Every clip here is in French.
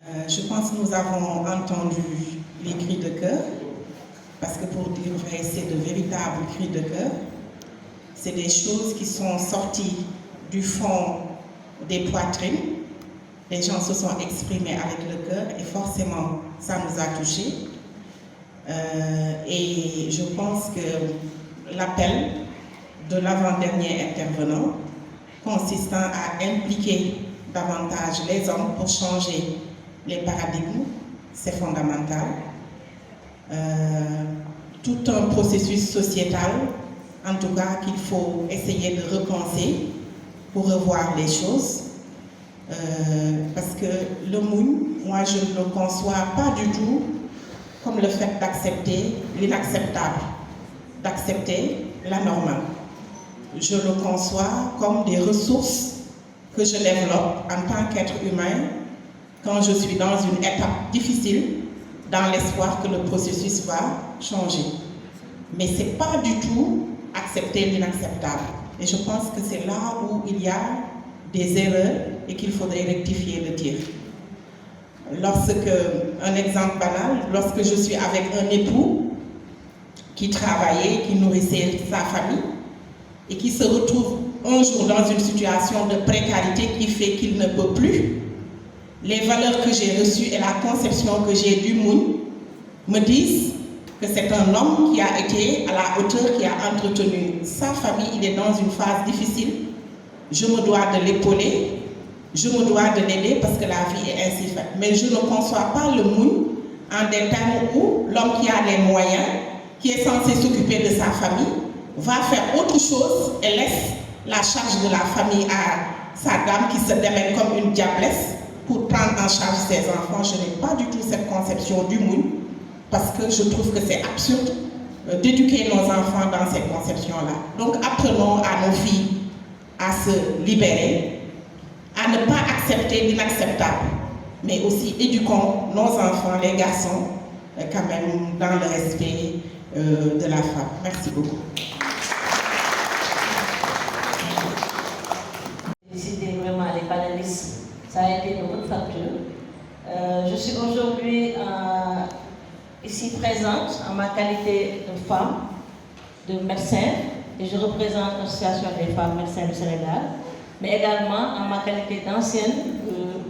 Je pense que nous avons entendu les cris de cœur, parce que pour dire vrai, c'est de véritables cris de cœur. C'est des choses qui sont sorties du fond des poitrines. Les gens se sont exprimés avec le cœur et forcément, ça nous a touchés. Et je pense que l'appel de l'avant-dernier intervenant, consistant à impliquer davantage les hommes pour changer les paradigmes, c'est fondamental. Tout un processus sociétal, en tout cas, qu'il faut essayer de repenser pour revoir les choses. Parce que le Moune, moi je ne le conçois pas du tout comme le fait d'accepter l'inacceptable, d'accepter la normale. Je le conçois comme des ressources que je développe en tant qu'être humain quand je suis dans une étape difficile, dans l'espoir que le processus va changer. Mais ce n'est pas du tout accepter l'inacceptable. Et je pense que c'est là où il y a des erreurs et qu'il faudrait rectifier le tir. Un exemple banal, lorsque je suis avec un époux qui travaillait, qui nourrissait sa famille et qui se retrouve un jour dans une situation de précarité qui fait qu'il ne peut plus, les valeurs que j'ai reçues et la conception que j'ai du Moune me disent que c'est un homme qui a été à la hauteur, qui a entretenu sa famille, il est dans une phase difficile, je me dois de l'épauler, je me dois de l'aider parce que la vie est ainsi faite. Mais je ne conçois pas le Moune en des termes où l'homme qui a les moyens, qui est censé s'occuper de sa famille, va faire autre chose et laisse la charge de la famille à sa dame qui se démène comme une diablesse pour prendre en charge ses enfants. Je n'ai pas du tout cette conception du Moune parce que je trouve que c'est absurde d'éduquer nos enfants dans cette conception-là. Donc apprenons à nos filles à se libérer, à ne pas accepter l'inacceptable, mais aussi éduquons nos enfants, les garçons, quand même dans le respect de la femme. Merci beaucoup. Féliciter vraiment les panélistes, ça a été de bonne facture. Je suis aujourd'hui ici présente en ma qualité de femme, de médecin, et je représente l'association des femmes médecins du Sénégal, mais également en ma qualité d'ancienne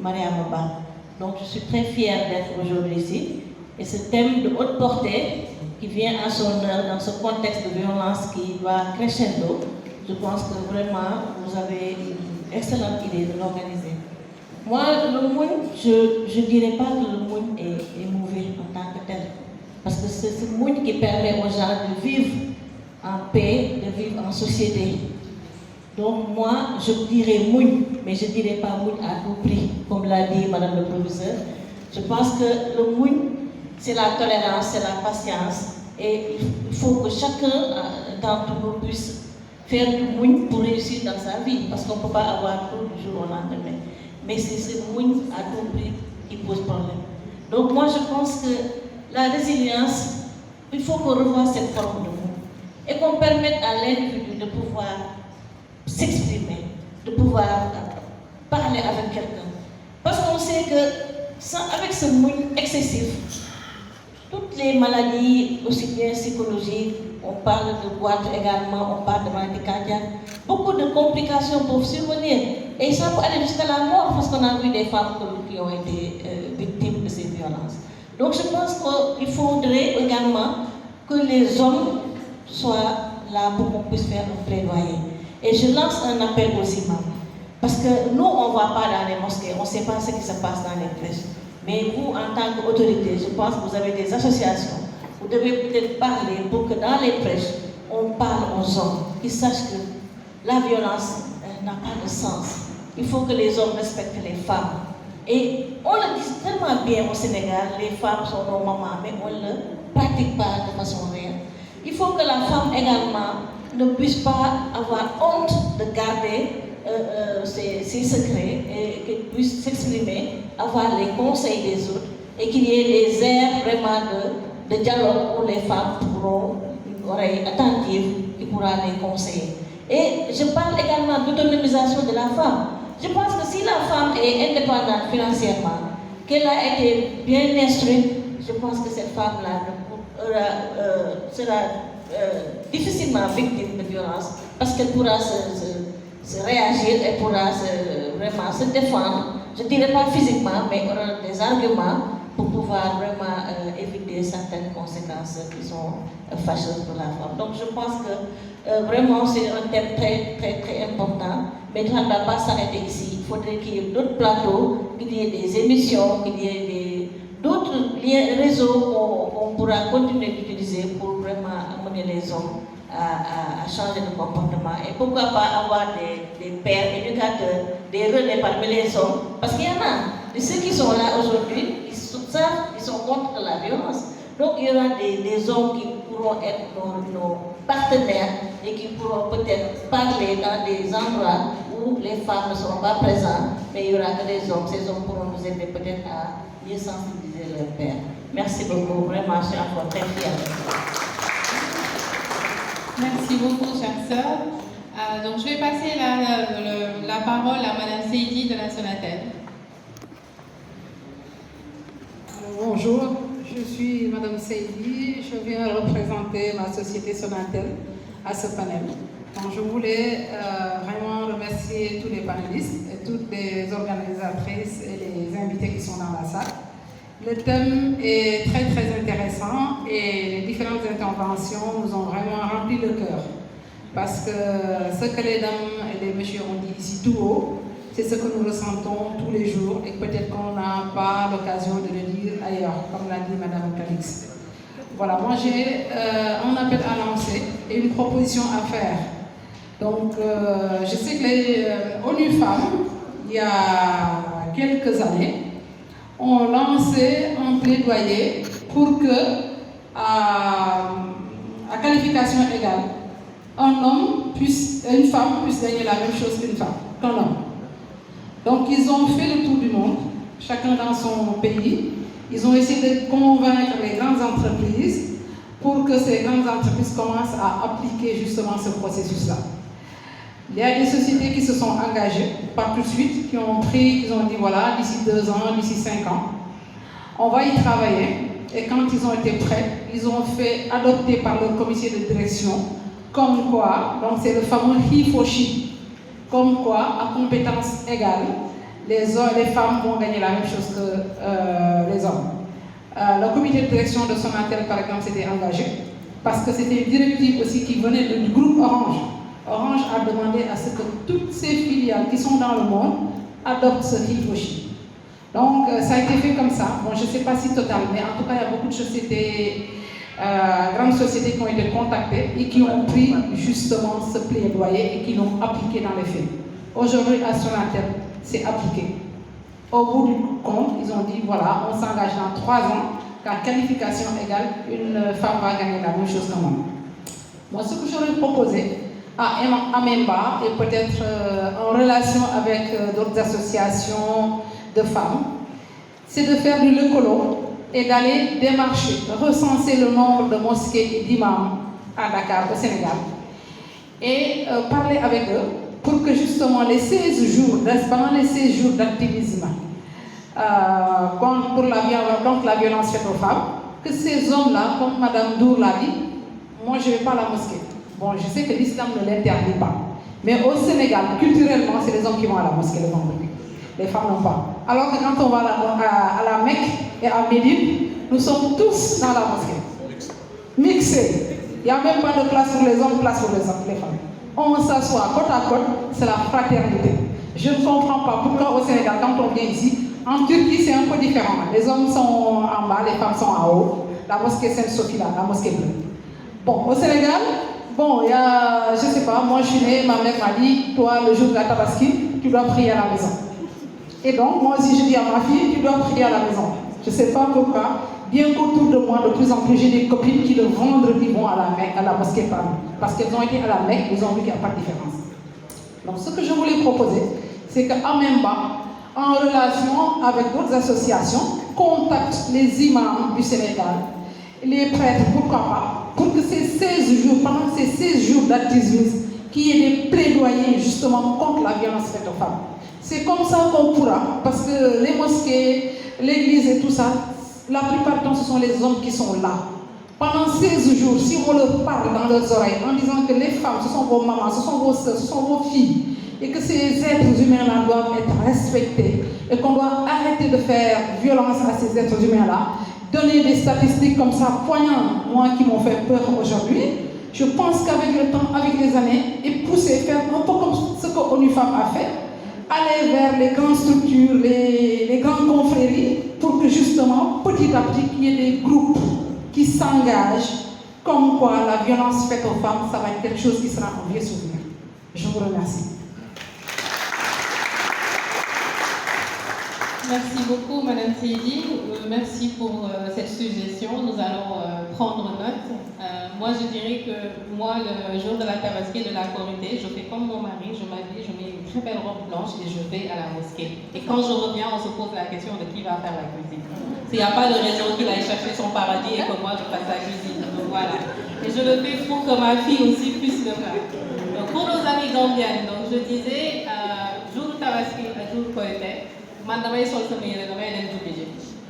Mariama Ba. Donc je suis très fière d'être aujourd'hui ici. Et ce thème de haute portée qui vient à son heure dans ce contexte de violence qui va crescendo, je pense que vraiment vous avez une excellente idée de l'organiser. Moi, le Moune, je ne dirais pas que le Moune est mauvais en tant que tel. Parce que c'est ce Moune qui permet aux gens de vivre en paix, de vivre en société. Donc moi, je dirais Moune, mais je ne dirais pas Moune à tout prix, comme l'a dit Madame le Professeur. Je pense que le Moune, c'est la tolérance, c'est la patience. Et il faut que chacun d'entre nous puisse faire du Moune pour réussir dans sa vie. Parce qu'on ne peut pas avoir tout du jour au lendemain. Mais c'est ce Moune à tout prix qui pose problème. Donc moi, je pense que la résilience, il faut qu'on revoie cette forme de Moune. Et qu'on permette à l'individu de pouvoir s'exprimer, de pouvoir parler avec quelqu'un. Parce qu'on sait que avec ce Moune excessif, toutes les maladies, aussi bien psychologiques, on parle de boîte également, on parle de maladie cardiaque, beaucoup de complications peuvent survenir. Et ça peut aller jusqu'à la mort parce qu'on a vu des femmes qui ont été victimes de ces violences. Donc je pense qu'il faudrait également que les hommes soient là pour qu'on puisse faire un plaidoyer. Et je lance un appel aux imams. Parce que nous, on ne va pas dans les mosquées, on ne sait pas ce qui se passe dans les crèches. Mais vous, en tant qu'autorité, je pense que vous avez des associations. Vous devez peut-être parler pour que dans les prêches, on parle aux hommes, qu'ils sachent que la violence n'a pas de sens. Il faut que les hommes respectent les femmes. Et on le dit tellement bien au Sénégal, les femmes sont nos mamans, mais on ne le pratique pas de façon réelle. Il faut que la femme également ne puisse pas avoir honte de garder ses secrets et qu'elle puisse s'exprimer, avoir les conseils des autres et qu'il y ait des aires vraiment de dialogue où les femmes pourront une oreille attentive qui pourra les conseiller. Et je parle également d'autonomisation de la femme. Je pense que si la femme est indépendante financièrement, qu'elle a été bien instruite, je pense que cette femme-là sera difficilement victime de violence parce qu'elle pourra se réagir, elle pourra vraiment se défendre. Je ne dirais pas physiquement, mais aura des arguments pour pouvoir vraiment éviter certaines conséquences qui sont fâcheuses pour la femme. Donc je pense que vraiment c'est un thème très, très, très important, mais ça ne va pas s'arrêter ici. Il faudrait qu'il y ait d'autres plateaux, qu'il y ait des émissions, qu'il y ait d'autres réseaux qu'on pourra continuer d'utiliser pour vraiment amener les hommes à changer de comportement. Et pourquoi pas avoir des pères éducateurs, des relais parmi les hommes, parce qu'il y en a. De ceux qui sont là aujourd'hui, ils sont contre la violence. Donc il y aura des hommes qui pourront être nos partenaires et qui pourront peut-être parler dans des endroits où les femmes ne seront pas présentes, mais il y aura que des hommes. Ces hommes pourront nous aider peut-être à mieux sensibiliser leurs pères. Merci beaucoup, vraiment, je suis encore très fière. Merci beaucoup, chère sœur. Donc je vais passer la parole à Madame Seydi de la Sonatel. Bonjour, je suis Madame Seydi, je viens représenter ma société Sonatel à ce panel. Donc je voulais vraiment remercier tous les panélistes et toutes les organisatrices et les invités qui sont dans la salle. Le thème est très très intéressant et les différentes interventions nous ont vraiment rempli le cœur. Parce que ce que les dames et les messieurs ont dit ici tout haut, c'est ce que nous ressentons tous les jours et peut-être qu'on n'a pas l'occasion de le dire ailleurs, comme l'a dit Madame Calix. Voilà, moi j'ai un appel à lancer et une proposition à faire. Donc je sais que les ONU Femmes, il y a quelques années, ont lancé un plaidoyer pour que, à qualification égale, une femme puisse gagner la même chose qu'un homme. Donc ils ont fait le tour du monde, chacun dans son pays. Ils ont essayé de convaincre les grandes entreprises pour que ces grandes entreprises commencent à appliquer justement ce processus-là. Il y a des sociétés qui se sont engagées, pas tout de suite, qui ont dit voilà, d'ici 2 ans, d'ici 5 ans, on va y travailler. Et quand ils ont été prêts, ils ont fait adopter par le comité de direction, comme quoi, donc c'est le fameux he for she, comme quoi, à compétences égales, les femmes vont gagner la même chose que les hommes. Le comité de direction de Sonatel, par exemple, s'était engagé, parce que c'était une directive aussi qui venait du groupe Orange. Orange a demandé à ce que toutes ces filiales qui sont dans le monde adoptent ce he for she. Donc, ça a été fait comme ça. Bon, je ne sais pas si total, mais en tout cas, il y a beaucoup de sociétés, grandes sociétés qui ont été contactées et qui ont pris justement ce plaidoyer et qui l'ont appliqué dans les faits. Aujourd'hui, à Sonatel, c'est appliqué. Au bout du compte, ils ont dit, voilà, on s'engage dans 3 ans, qu'à qualification égale, une femme va gagner la même chose qu'un homme. Moi, ce que j'aurais proposé à Amemba, et peut-être en relation avec d'autres associations de femmes, c'est de faire du lëkkaloo et d'aller démarcher, recenser le nombre de mosquées et d'imams à Dakar, au Sénégal, et parler avec eux pour que justement les 16 jours, pendant les 16 jours d'activisme contre la violence faite aux femmes, que ces hommes-là, comme Madame Dour l'a dit, moi je ne vais pas à la mosquée. Bon, je sais que l'islam ne l'interdit pas, mais au Sénégal, culturellement, c'est les hommes qui vont à la mosquée le vendredi. Les femmes n'ont pas. Alors que quand on va à la Mecque et à Médine, nous sommes tous dans la mosquée. Mixés. Il n'y a même pas de place pour les hommes, place pour les femmes. On s'assoit côte à côte, c'est la fraternité. Je ne comprends pas pourquoi au Sénégal, quand on vient ici, en Turquie c'est un peu différent. Les hommes sont en bas, les femmes sont en haut. La mosquée Sainte-Sophie là, la mosquée bleue. Bon, au Sénégal, bon, il y a, je ne sais pas, moi je suis née, ma mère m'a dit, toi le jour de la Tabaski, tu dois prier à la maison. Et donc, moi aussi, je dis à ma fille, tu dois prier à la maison. Je ne sais pas pourquoi, bien qu'autour de moi, de plus en plus, j'ai des copines qui le vendredi vont à la Mecque, à la mosquée Paris. Parce qu'elles ont été à la Mecque, ils ont vu qu'il n'y a pas de différence. Donc, ce que je voulais proposer, c'est qu'à Amemba, en relation avec d'autres associations, contactent les imams du Sénégal, les prêtres, pourquoi pas, pour que ces 16 jours, pendant ces 16 jours d'activisme, qu'il y ait des plaidoyers justement contre la violence faite aux femmes. C'est comme ça qu'on pourra, parce que les mosquées, l'église et tout ça, la plupart du temps, ce sont les hommes qui sont là. Pendant 16 jours, si on leur parle dans leurs oreilles en disant que les femmes, ce sont vos mamans, ce sont vos soeurs, ce sont vos filles, et que ces êtres humains-là doivent être respectés, et qu'on doit arrêter de faire violence à ces êtres humains-là, donner des statistiques comme ça poignantes, moi qui m'ont fait peur aujourd'hui, je pense qu'avec le temps, avec les années, et pousser, faire un peu comme ce que ONU Femmes a fait, aller vers les grandes structures, les grandes confréries, pour que justement, petit à petit, qu'il y ait des groupes qui s'engagent, comme quoi la violence faite aux femmes, ça va être quelque chose qui sera un vieux souvenir. Je vous remercie. Merci beaucoup, Madame Seydi. Merci pour cette suggestion. Nous allons prendre note. Moi, je dirais que moi, le jour de la Tabaski de la Korité, je fais comme mon mari, je m'habille, je mets une très belle robe blanche et je vais à la mosquée. Et quand je reviens, on se pose la question de qui va faire la cuisine. S'il n'y a pas de raison qu'il aille chercher son paradis et que moi, je fasse la cuisine. Donc voilà. Et je le fais pour que ma fille aussi puisse le faire. Donc pour nos amis gambiennes, donc je disais, jour Tabaski, jour Korité, man damay sol sama yére damay dem julli ji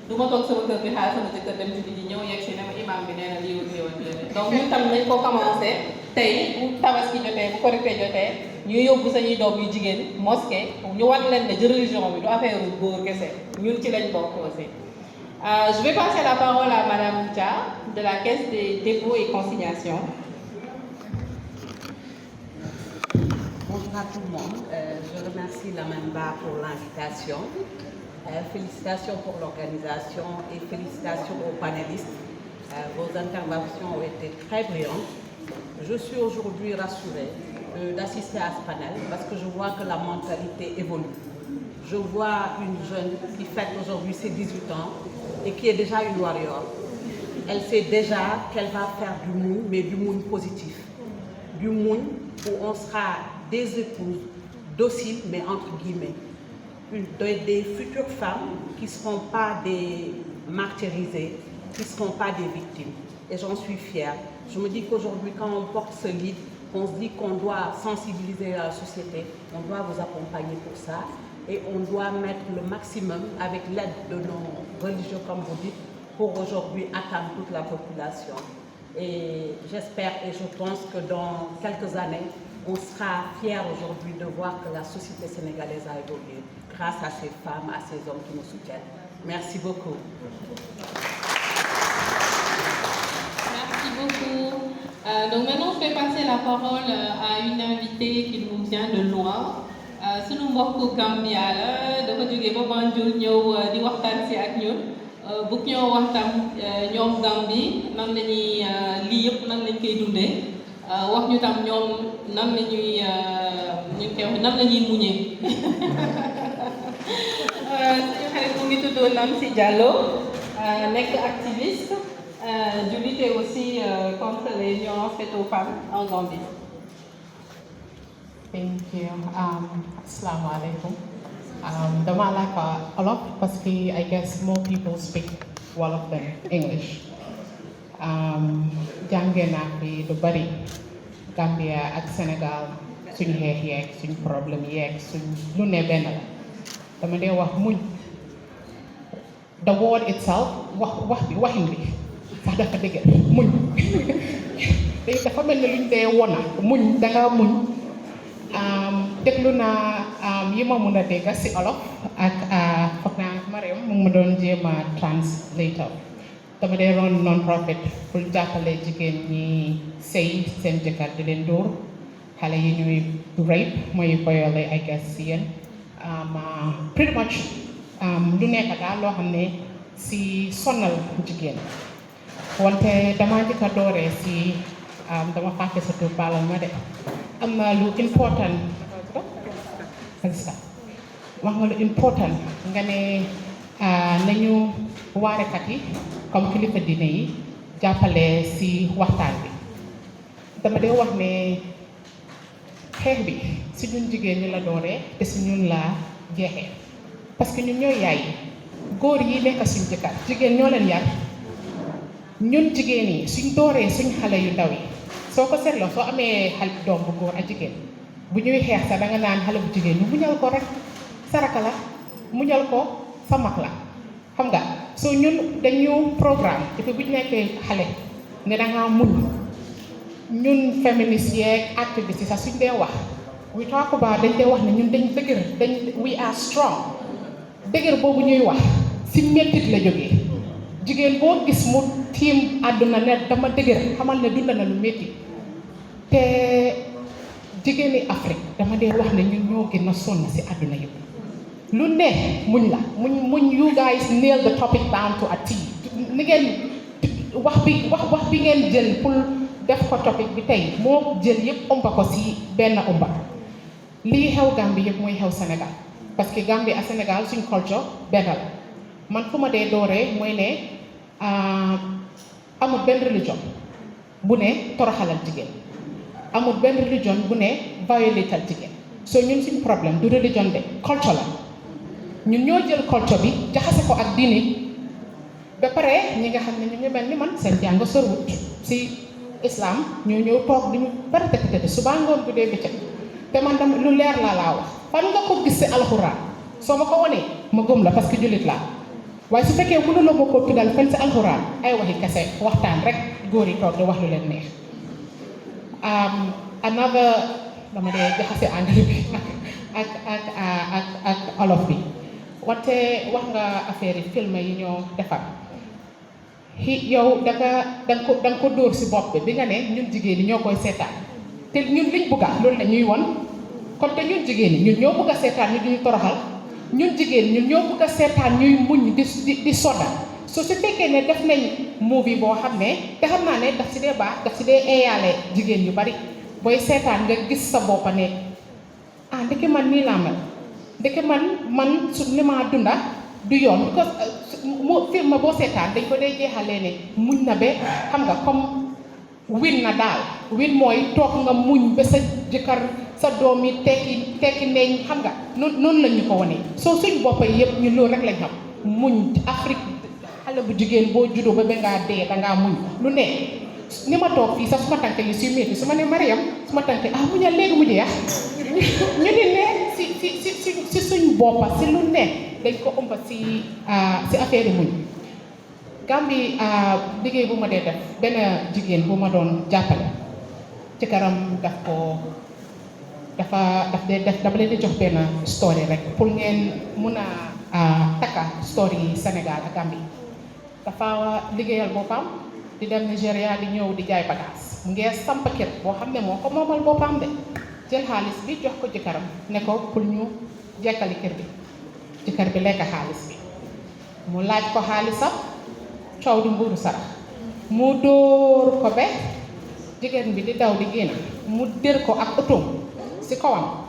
du ma toog sama kër bi xaar sama jëkkër dem julli ji ñëw yegg si ne ma imam bi nee na lii ak lii donc ñun tam nañ ko commencé tey bu tabaski jotee bu korité jotee ñu yóbbu sañuy doom yu jigéen mosquée ñu wan leen ne religion bi du affaire góor kese ñun ci lañ bokk aussi. Je vais passer la parole à Madame Dia de la Caisse des dépôts et consignations. Bonjour à tout le monde. Je remercie la MENBA pour l'invitation. Félicitations pour l'organisation et félicitations aux panélistes. Vos interventions ont été très brillantes. Je suis aujourd'hui rassurée d'assister à ce panel parce que je vois que la mentalité évolue. Je vois une jeune qui fête aujourd'hui ses 18 ans et qui est déjà une warrior. Elle sait déjà qu'elle va faire du moune, mais du moune positif. Du moune où on sera des épouses dociles, mais entre guillemets, des futures femmes qui ne seront pas des martyrisées, qui ne seront pas des victimes. Et j'en suis fière. Je me dis qu'aujourd'hui, quand on porte ce livre, on se dit qu'on doit sensibiliser la société, on doit vous accompagner pour ça, et on doit mettre le maximum avec l'aide de nos religieux, comme vous dites, pour aujourd'hui atteindre toute la population. Et j'espère et je pense que dans quelques années, on sera fiers aujourd'hui de voir que la société sénégalaise a évolué grâce à ces femmes, à ces hommes qui nous soutiennent. Merci beaucoup. Merci beaucoup. Donc maintenant, je vais passer la parole à une invitée qui nous vient de loin. Sunu mbokku Gambia la dafa jógee ba Banjul ñëw di waxtaan si ak ñun bu ñoo waxtaan ñoom Gambie nan la ñuy lii yëpp nan lañ koy dundee wax ñu tam ñoom nan la ñuy nan la ñuy muñee. Suñu xarit mu ngi tudd Nancy Diallo nekk activiste di lutter aussi contre les violences faites aux femmes en Gambie. Thank you. Assalamu alaikum. Dama like Wolof parce que I guess more people speak Wolof than English. Jàngee naa fi lu bari Gambia ak Sénégal suñu xeex yeeg suñu problème yeeg suñu lu ne benn la dama dee wax muñ. The word itself waxin bi sax dafa dëgg muñ te dafa mel ni luñ dee wona muñ danga muñ. Déglu naa yi ma mun a dégg si olof ak foog naa Mariam mu ngi ma doon jéem a translator dama dee ron non-profit pour jàppale jigéen ñi sëy seen jëkkër di leen dóor xale yi ñuy rape mooy violé I guess si yéen pretty much lu nekk daal loo xam ne si sonal jigéen wante dama njëkk a dooree si dama fàtte sa tur baalal ma de am na lu important wax nga lu important nga ne nañu waarekat yi comme kilifa diine yi jàppale si waxtaan bi dama dee wax ne xeex bi si ñun jigéen ñi la dooree te si ñun la jeexee parce que ñun ñooy yaay yi góor yi nekk suñ jëkkër jigéen ñoo leen yar ñun jigéen yi suñ dooree suñ xale yu ndaw yi soo ko seetloo soo amee xale doom bu góor ak jigéen bu ñuy xeex sax danga naan xale bu jigéen ñu muñal ko rek saraka la muñal ko sa mag la xam nga so ñun dañu programme depuis bu ñu nekkee xale ne dangaa muñ ñun féministes yeeg activistes yi sax suñ dee wax we talk about dañ dee wax ne ñun dañ dëgër we are strong dëgër boobu ñuy wax si mettit la jógee jigéen boo gis mu tiim àdduna ne dama dëgër xamal ne dund na lu métti te jigéeni Afrique dama dee wax ne ñun ñoo gën a sonn si àdduna yëpp lu ne muñ la muñ you guys nail the topic down to a T ni ngeen wax bi ngeen jël pour def ko topic bi tey moo jël yëpp ëmba ko si benn ëmba lii xew Gambie yëpp mooy xew Sénégal parce que Gambie ak Sénégal suñ culture benn la man fu ma dee dooree mooy ne amul benn religion bu ne toroxalal jigéen amul benn religion bu ne violatal jigéen so ñun suñ problème du religion de culture la ñun ñoo jël culture bi jaxase ko ak diine ba pare ñi nga xam ne ñu ngi mel ni man seen jàng sorwut si islam ñoo ñëw toog duñu bari tëdd suba ngoon bu dee bëccëg te man dama lu leer laa wax fan nga ko gis si alxuraan soo ma ko wanee ma gëm la parce que jullit laa waaye su fekkee mënuloo ma ko tuddal fenn si alxuraan ay waxi kese waxtaan rek góor yi toog di wax lu leen neex another dama dee jaxase anglais bi ak olof bi wante wax nga affaire yi film yi ñoo defar yow danga ko dóor si bopp bi nga ne ñun jigéen ñi ñoo koy seetaan te ñun liñ bëgga loolu la ñuy won kon te ñun jigéen ñi ñun ñoo bëgg a seetaan ñu duñu toroxal ñun jigéen ñun ñoo bëgg a seetaan ñuy muñ di sodda so su fekkee ne def nañ movie boo xam ne te xam naa ne daf si dee baax daf si dee eeyaale jigéen yu bari booy seetaan nga gis sa boppa ne ndeke man nii laa mel ndeke man su li ma dunda du yoon because mu film boo seetaan dañ ko dee jeexalee ne muñ na ba xam nga comme win na daal win mooy toog nga muñ ba sa jëkkër sa doom yi tekki neeñ xam nga noonu lañ ñu ko wane soo suñ boppa yëpp ñu loolu rek lañ xam muñ Afrique xale bu jigéen boo juddoo ba ngaa dee dangaa muñ lu ne ni ma toog fii sax su ma tànk yi suy métti su ma ne Mariam su ma tànk muñal léegi mu jeex ñu di ne si suñ boppa si lu ne dañ ko ëmba si affaire yi muñ Gambie liggéey bu ma dee def benn jigéen bu ma doon jàppale ci karam daf leen di jox benn story rek pour ngeen mun a takka story Sénégal ak Gambie dafa liggéeyal boppam di dem Nigéria di ñëw di jaay bagage mu ngi samp kër boo xam ne moo ko moomal boppam de jël xaalis bi jox ko jëkkëram ne ko pour ñu jekkali kër bi jëkkër bi lekk xaalis bi mu laaj ko xaalisam coow di mbuuru sarax mu dóor ko be jigéen bi di daw di génn mu dër ko ak otoom si kawam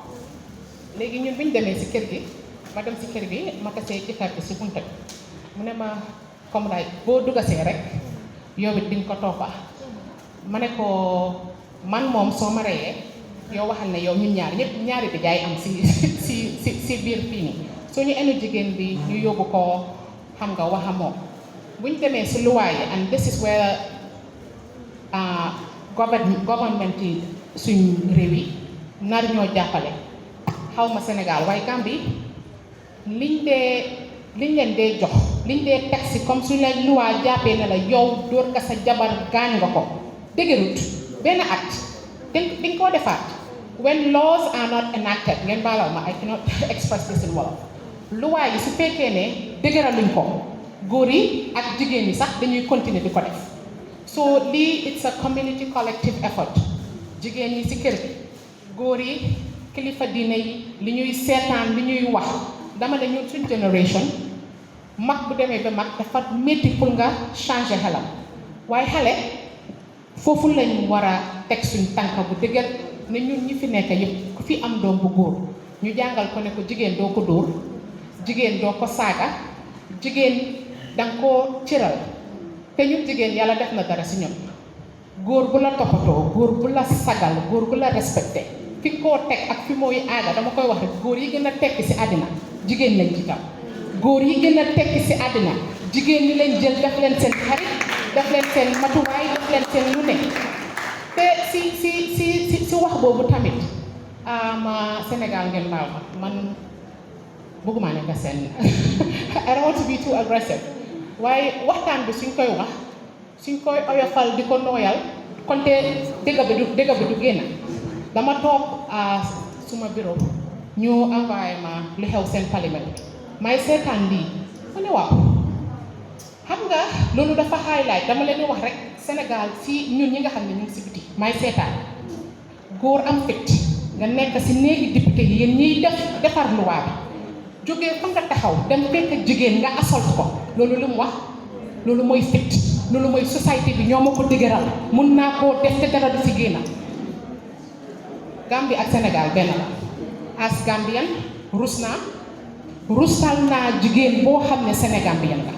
léegi ñun bi ñu demee si kër gi ma dem si kër gi ma tasee jëkkër bi si bunta bi mu ne ma comme daay boo dugasee rek yow it diñ ko toppa ma ne ko man moom soo ma reyee yow waxal ne yow ñun ñaari bi jaay am si biir fii nii soo ñu enu jigéen bi ñu yóbbu ko xam nga waxa moom buñ demee si luwaay yi and this is where government yi suñ réew yi nar ñoo jàppale xaw ma Sénégal waaye Gambie liñ leen dee jox liñ dee taxi comme suñ la luwaa jàppee ne la yow dóor nga sa jabar gaañ nga ko dëgërut benn at dañ koo defaat when laws are not enacted ngeen baalal ma I cannot express this in Wolof luwaa yi su fekkee ne dëgëraluñ ko góor yi ak jigéen yi sax dañuy continuer di ko def so lii it's a community collective effort jigéen ñi ci kër gi góor yi kilifa diine yi li ñuy seetaan li ñuy wax dama ne ñun suñ génération mag bu demee ba mag dafa métti pour nga changer xelam waaye xale foofu lañ war a teg suñ tànk bu dëgër ne ñun ñi fi nekk yëpp ku fi am doom bu góor ñu jàngal ko ne ko jigéen doo ko dóor jigéen doo ko saaga jigéen danga koo cëral te ñun jigéen yàlla def na dara si ñun góor bu la toppatoo góor bu la sagal góor bu la respecté fi koo teg ak fi mooy aaga dama koy wax rek góor yi gën a tekki si àddina jigéen lañ ci kaw góor yi gën a tekki si àddina jigéen ñi leen jël def leen seen xarit def leen seen matuwaay def leen seen lu ne te si wax boobu tamit Sénégal ngeen baal ma man bëgguma nekk seen I don't want to be too aggressive waaye waxtaan bi suñ koy wax suñ koy oyofal di ko nooyal konte dëgg bi du génn dama toog suma bureau ñu envoyé ma lu xew seen parlement may seetaan lii ma ne waaw xam nga loolu dafa highlight dama leen di wax rek Sénégal fii ñun ñi nga xam ne ñu ngi si biti may seetaan góor am fit nga nekk si néegi député yi yéen ñiy defar luwaa bi jógee fa nga taxaw dem fekk jigéen nga assault ko loolu lu mu wax loolu mooy fit loolu mooy société bi ñoo ma ko dëgëral mun naa koo def te dara du si génn Gambie ak Sénégal benn la as Gambien rustal naa jigéen boo xam ne Sénégambien nga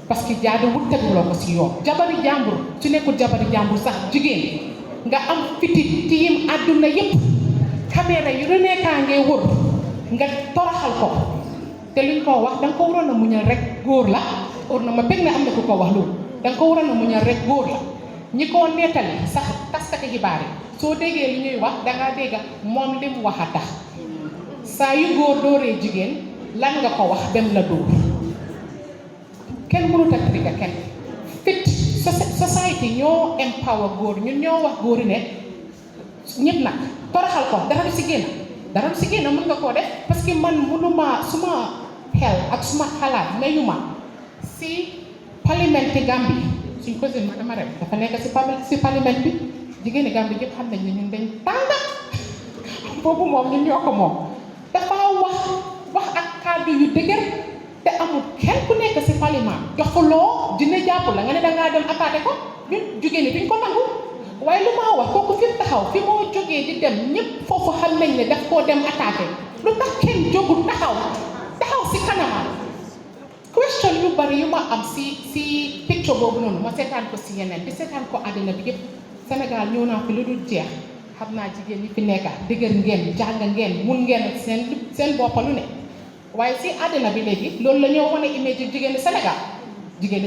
parce que jaaduwul teguloo ko si yoon jabari jàmbur su nekkul jabari jàmbur sax jigéen nga am fitit tiim àdduna yépp caméra yu nekkaa ngay wër nga toroxal ko te luñ ko wax danga ko waroon a muñal rek góor la or na ma bëgg na am na ku ko wax loolu danga ko waroon a muñal rek góor la ñi ko nettali sax taskati xibaar yi soo déggee li ñuy wax dangaa dégg moom li mu wax a tax saa yu góor dooree jigéen lan nga ko wax dem la dóor kenn mënut a trigger kenn fit society ñoo empower góor ñun ñoo wax góor ne ñëpp nag toroxal ko dara du si génn mën nga koo def parce que man mënuma suma xel ak suma xalaat mayu ma si parlement Gambie suñ cousin ma dama rek dafa nekk si parlement bi jigéeni Gambie yëpp xam nañ ne ñun dañ tànga boobu moom ñun ñoo ko moom dafa wax ak kàddu yu dëgër te amul kenn ku nekk si parlement doxuloo dina jàpp la nga ne dangaa dem attaqué ko ñun jigéen ñi duñ ko nangu waaye lu maa wax kooku fi mu taxaw fi moo jógee di dem ñëpp foofu xam nañ ne daf koo dem attaqué lu tax kenn jógul taxaw si kanamam question yu bari yu ma am si picture boobu noonu ma seetaan ko si yeneen di seetaan ko àddina bi yëpp Sénégal ñëw naa fi lu dul jeex xam naa jigéen ñi fi nekka dëgër ngeen jàng ngeen mun ngeen seen boppa lu ne waaye si àddina bi léegi loolu la ñoo wane image jigéeni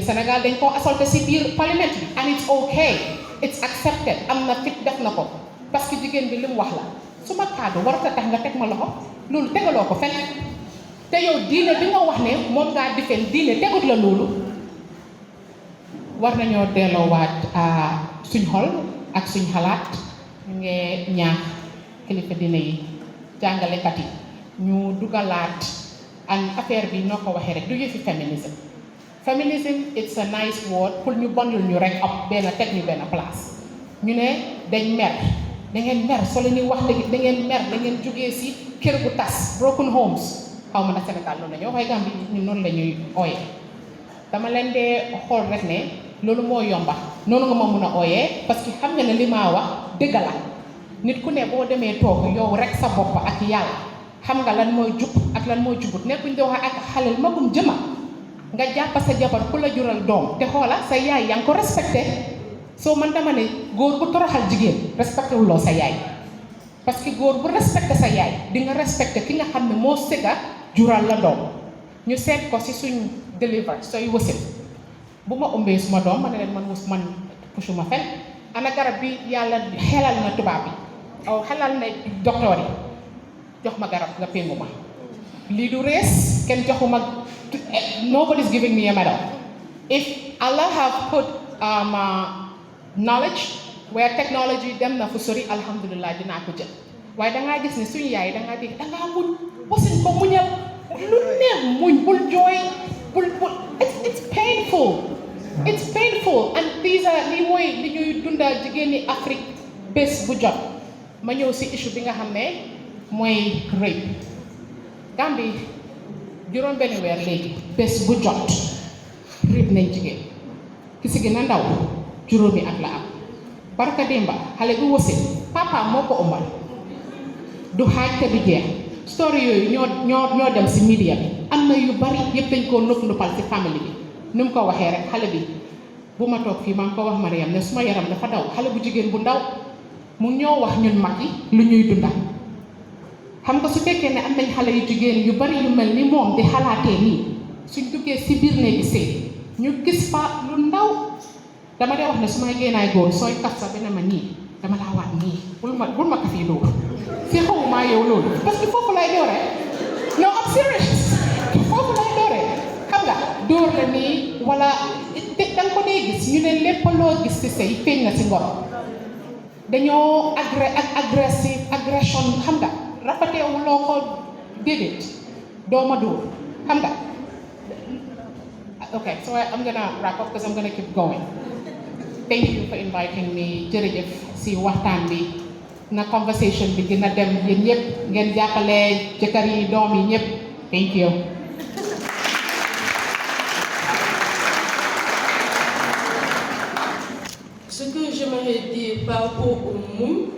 Sénégal dañ koo assaulté si biir parlement bi and it's okay it's accepted am na fit def na ko parce que jigéen bi li mu wax la su ma kàddu warut a tax nga teg ma loxo loolu tegaloo ko fenn te yow diine bi nga wax ne moom ngaa defeen diine tegut la loolu war nañoo delloowaat suñ xol ak suñ xalaat ñu ngi ñaax kilifa diine yi jàngalekat yi ñu dugalaat an affaire bi noo ko waxee rek du yëfi feminism it's a nice word pour ñu bondul ñu rek ab benn teg ñu benn place ñu ne dañ mer da ngeen mer soo leen di wax dëgg da ngeen mer da ngeen jógee si kër gu tas broken homes xaw ma na Sénégal loolu la ñuy waxee Gambie ñun noonu la ñuy ooyee dama leen dee xool rek ne loolu moo yomba noonu nga ma mun a ooyee parce que xam nga ne li maa wax dëgg la nit ku ne boo demee toog yow rek sa bopp ak yàlla xam nga lan mooy jub ak lan mooy jubut nekkuñ di wax ak xalel magum jëma nga jàpp sa jabar ku la jural doom te xoola sa yaay yaa ngi ko respecté soo man dama ne góor bu toroxal jigéen respecté wuloo sa yaay parce que góor bu respecté sa yaay di nga respecté ki nga xam ne moo sëgga jural la doom ñu seet ko si suñ deliver sooy wasin bu ma ëmbee suma doom ma ne leen man pusuma fen ana garab bi yàlla xelal na tubaab bi aw xelal na docteur yi jox ma garab nga péngu ma lii du rees kenn joxuma nobody's giving me a medal if Allah have put knowledge where technology dem na fu sori alhamdulillah dinaa ko jël waaye dangaa gis ne suñu yaay dangaa dégg dangaa muñ wasin ko muñal lu neex muñ bul jooy bul it's painful and these are li mooy li ñuy dundal jigéen ñi Afrique bés bu jot ma ñëw si issue bi nga xam ne mooy rape Gambie juróom benn weer léegi bés bu jot rape nañ jigéen ki si gën a ndaw juróomi at la am barka démba xale bu wasin papa moo ko ëmbal du xaaj te du jeex story yooyu ñoo dem si media bi am na yu bari yëpp dañ koo nëppal si famille bi ni mu ko waxee rek xale bi bu ma toog fii maa ngi ko wax Mariam ne suma yaram dafa daw xale bu jigéen bu ndaw mu ñoo wax ñun mag yi lu ñuy dunda xam nga su fekkee ne am nañ xale yu jigéen yu bari yu mel ni moom di xalaatee nii suñ duggee si biir néegi sëy ñu gis fa lu ndaw dama dee wax ne su may génnaay góor sooy kaf sa benn ma nii dama laa waat nii bul ma kaf yi loolu si xaw maa yow loolu parce que foofu lay dooree non I'm serious problème yi wala da nga ko dee gis ñu ne lépp loo gis ci sëy feeñ na ci ngoro dañoo agression xam nga rafeteewuloo ko déedéet dooma dóor xam nga. Okay, so I'm gonna wrap up because I'm gonna keep going. Thank you for inviting me. Jërëjëf si waxtaan bi na conversation bi gën a dem yéen ñëpp ngeen jàppale jëkkër yi doom yi ñëpp. Thank you. Ce que j'aimerais dire par rapport au moum,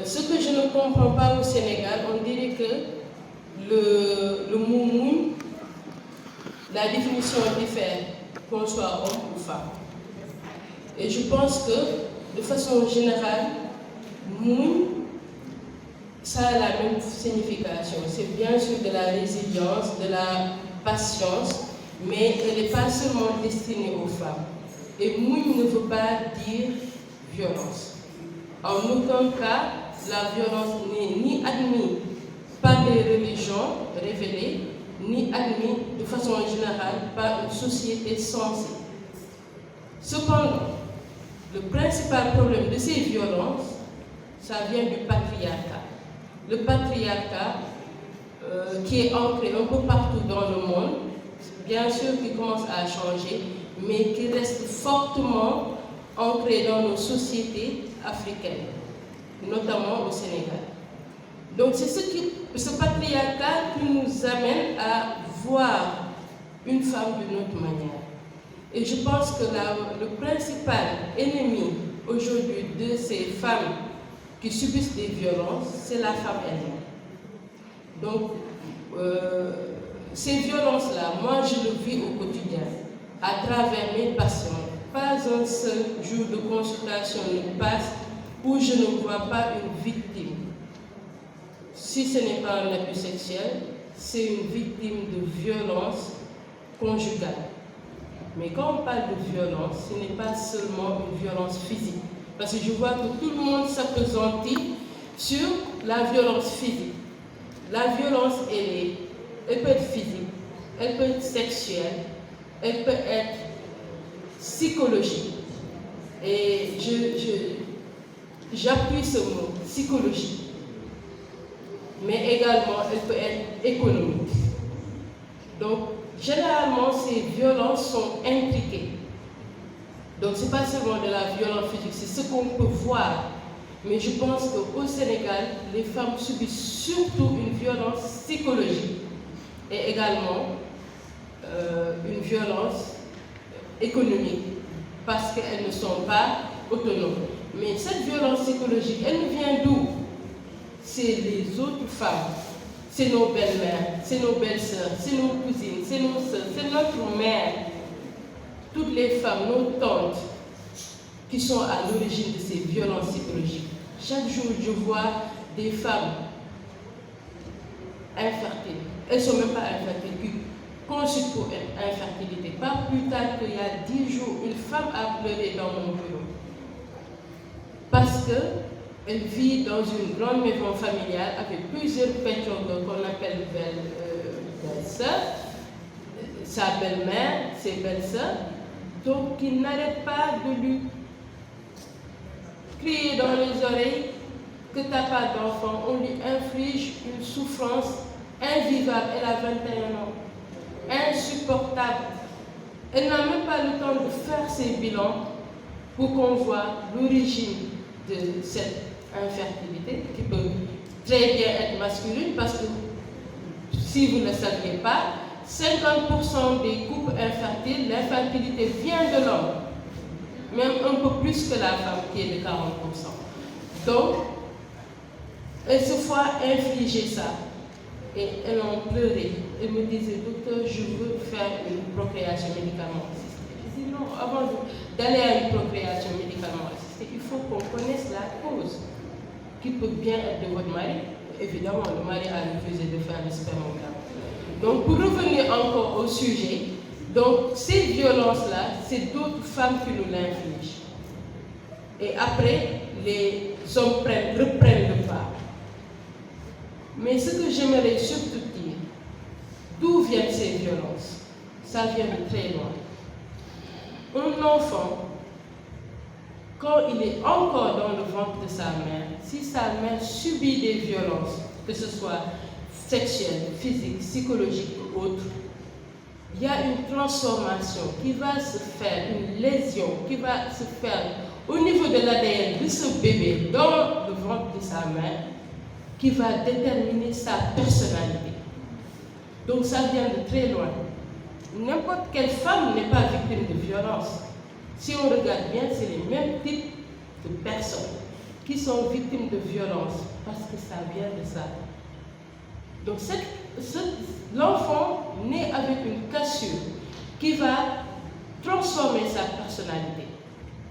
ce que je ne comprends pas au Sénégal, on dirait que le moum, la définition diffère qu'on soit homme ou femme. Et je pense que, de façon générale, moum, ça a la même signification. C'est bien sûr de la résilience, de la patience, mais elle n'est pas seulement destinée aux femmes. Et moum ne veut pas dire violence. En aucun cas, la violence n'est ni admise par les religions révélées, ni admis de façon générale par une société sensée. Cependant, le principal problème de ces violences, ça vient du patriarcat. Le patriarcat qui est ancré un peu partout dans le monde, bien sûr qui commence à changer, mais qui reste fortement ancré dans nos sociétés africaines, notamment au Sénégal. Donc c'est ce patriarcat qui nous amène à voir une femme d'une autre manière. Et je pense que le principal ennemi aujourd'hui de ces femmes qui subissent des violences, c'est la femme elle-même. Donc ces violences-là, moi je le vis au quotidien, à travers mes patients. Pas un seul jour de consultation ne passe où je ne vois pas une victime. Si ce n'est pas un abus sexuel, c'est une victime de violence conjugale. Mais quand on parle de violence, ce n'est pas seulement une violence physique. Parce que je vois que tout le monde s'appesantit sur la violence physique. La violence, elle peut être physique, elle peut être sexuelle, elle peut être psychologique. Et j'appuie ce mot, psychologique. Mais également, elle peut être économique. Donc, généralement, ces violences sont impliquées. Donc, ce n'est pas seulement de la violence physique, c'est ce qu'on peut voir. Mais je pense qu'au Sénégal, les femmes subissent surtout une violence psychologique et également une violence économique parce qu'elles ne sont pas autonomes. Mais cette violence psychologique, elle nous vient d'où? C'est les autres femmes, c'est nos belles-mères, c'est nos belles-sœurs, c'est nos cousines, c'est nos sœurs, c'est notre mère. Toutes les femmes, nos tantes, qui sont à l'origine de ces violences psychologiques. Chaque jour, je vois des femmes infertiles. Elles ne sont même pas infertiles, qui consultent pour infertilité. Pas plus tard qu'il y a 10 jours, une femme a pleuré dans mon bureau. Parce qu'elle vit dans une grande maison familiale avec plusieurs pétrons qu'on appelle belles-sœurs, sa belle-mère, ses belles-sœurs. Donc, il n'arrête pas de lui crier dans les oreilles que tu n'as pas d'enfant. On lui inflige une souffrance invivable. Elle a 21 ans. Insupportable. Elle n'a même pas le temps de faire ses bilans pour qu'on voit l'origine de cette infertilité, qui peut très bien être masculine, parce que si vous ne le saviez pas, 50% des couples infertiles, l'infertilité vient de l'homme, même un peu plus que la femme qui est de 40%. Donc, elles se font infliger ça et elles ont pleuré. Elles me disaient, docteur, je veux faire une procréation médicalement assistée. Je dis non, avant d'aller à une procréation médicalement assistée, il faut qu'on connaisse la cause qui peut bien être de votre mari. Évidemment, le mari a refusé de faire le spermogramme. Donc, pour revenir encore au sujet, donc ces violences-là, c'est d'autres femmes qui nous l'infligent. Et après, les hommes reprennent le pas. Mais ce que j'aimerais surtout dire, d'où viennent ces violences? ça vient de très loin. Un enfant, quand il est encore dans le ventre de sa mère, si sa mère subit des violences, que ce soit sexuelles, physiques, psychologiques ou autres, il y a une transformation qui va se faire, une lésion qui va se faire au niveau de l'ADN de ce bébé dans le ventre de sa mère, qui va déterminer sa personnalité. Donc ça vient de très loin. N'importe quelle femme n'est pas victime de violence. Si on regarde bien, c'est les mêmes types de personnes qui sont victimes de violence parce que ça vient de ça. Donc l'enfant naît avec une cassure qui va transformer sa personnalité,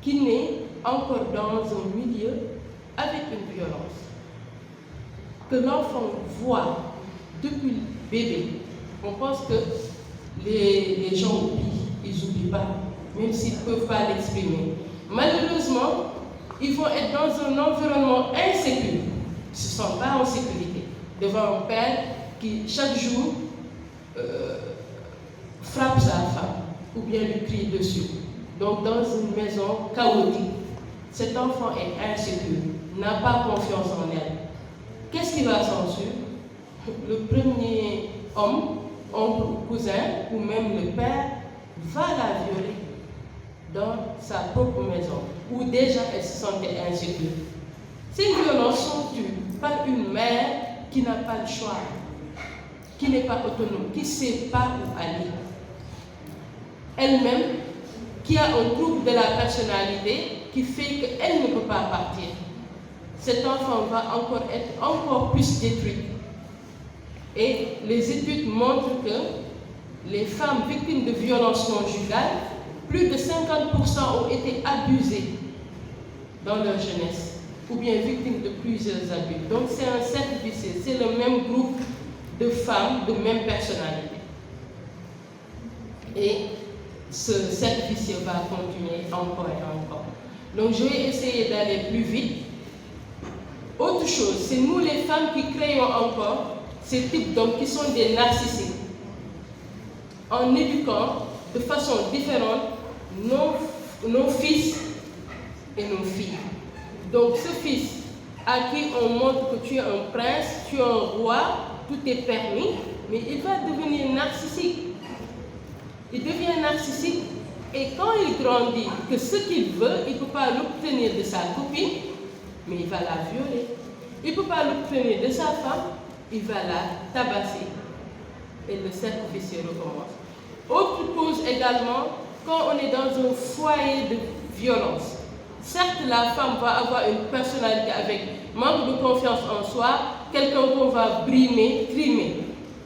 qui naît encore dans un milieu avec une violence. Que l'enfant voit depuis le bébé, on pense que les gens oublient, ils n'oublient pas, même s'ils ne peuvent pas l'exprimer. Malheureusement, ils vont être dans un environnement insécure, ils ne se sentent pas en sécurité, devant un père qui, chaque jour, frappe sa femme ou bien lui crie dessus. Donc, dans une maison chaotique, cet enfant est insécure, n'a pas confiance en elle. Qu'est-ce qui va s'en suivre? Le premier homme, oncle ou cousin, ou même le père, va la violer dans sa propre maison, où déjà elle se sentait insécure. Ces violences sont dues par une mère qui n'a pas le choix, qui n'est pas autonome, qui ne sait pas où aller. Elle-même, qui a un trouble de la personnalité qui fait qu'elle ne peut pas partir. Cet enfant va être encore plus détruit. Et les études montrent que les femmes victimes de violences conjugales, plus de 50% ont été abusées dans leur jeunesse, ou bien victimes de plusieurs abus. Donc c'est un cercle vicieux, c'est le même groupe de femmes de même personnalité. Et ce cercle vicieux va continuer encore et encore. Donc je vais essayer d'aller plus vite. Autre chose, c'est nous les femmes qui créons encore ces types d'hommes qui sont des narcissiques, en éduquant de façon différente nos fils et nos filles. Donc ce fils à qui on montre que tu es un prince, tu es un roi, tout est permis, mais il va devenir narcissique. Il devient narcissique et quand il grandit, que ce qu'il veut, il ne peut pas l'obtenir de sa copine, mais il va la violer. Il ne peut pas l'obtenir de sa femme, il va la tabasser. Et le cercle vicieux recommence. Autre cause également, quand on est dans un foyer de violence. Certes, la femme va avoir une personnalité avec manque de confiance en soi, quelqu'un qu'on va brimer, trimer.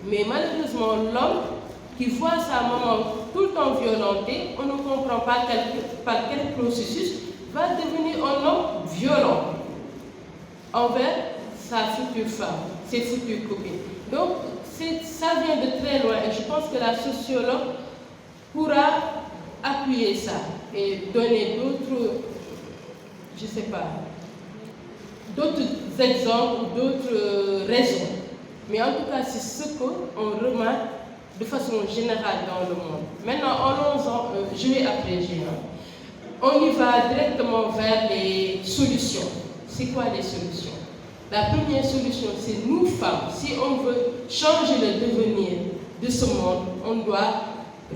Mais malheureusement, l'homme qui voit sa maman tout le temps violentée, on ne comprend pas par quel processus, va devenir un homme violent envers sa future femme, ses futures copines. Donc, ça vient de très loin et je pense que la sociologue pourra appuyer ça et donner d'autres, je ne sais pas, d'autres exemples ou d'autres raisons. Mais en tout cas, c'est ce qu'on remarque de façon générale dans le monde. Maintenant, allons-en, je vais abréger. On y va directement vers les solutions. C'est quoi les solutions? La première solution, c'est nous femmes. Si on veut changer le devenir de ce monde, on doit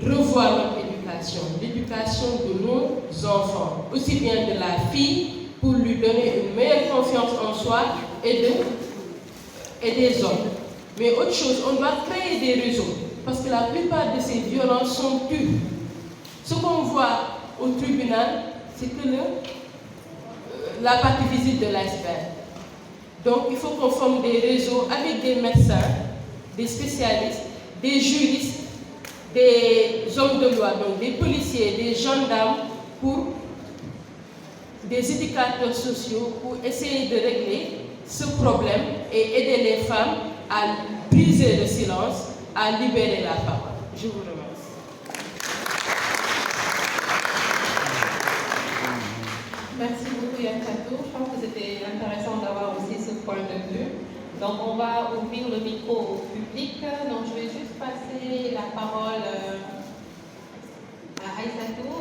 revoir notre éducation, l'éducation de nos enfants, aussi bien de la fille, pour lui donner une meilleure confiance en soi et des hommes. Mais autre chose, on doit créer des réseaux, parce que la plupart de ces violences sont tues. Ce qu'on voit au tribunal, c'est que la partie visible de l'iceberg. Donc il faut qu'on forme des réseaux avec des médecins, des spécialistes, des juristes, des hommes de loi, donc des policiers, des gendarmes, pour des éducateurs sociaux, pour essayer de régler ce problème et aider les femmes à briser le silence, à libérer la parole. Je vous remercie. Merci beaucoup Yankato. Je pense que c'était intéressant d'avoir aussi ce point de vue. Donc on va ouvrir le micro au public. Donc je vais juste passer la parole Aïssatou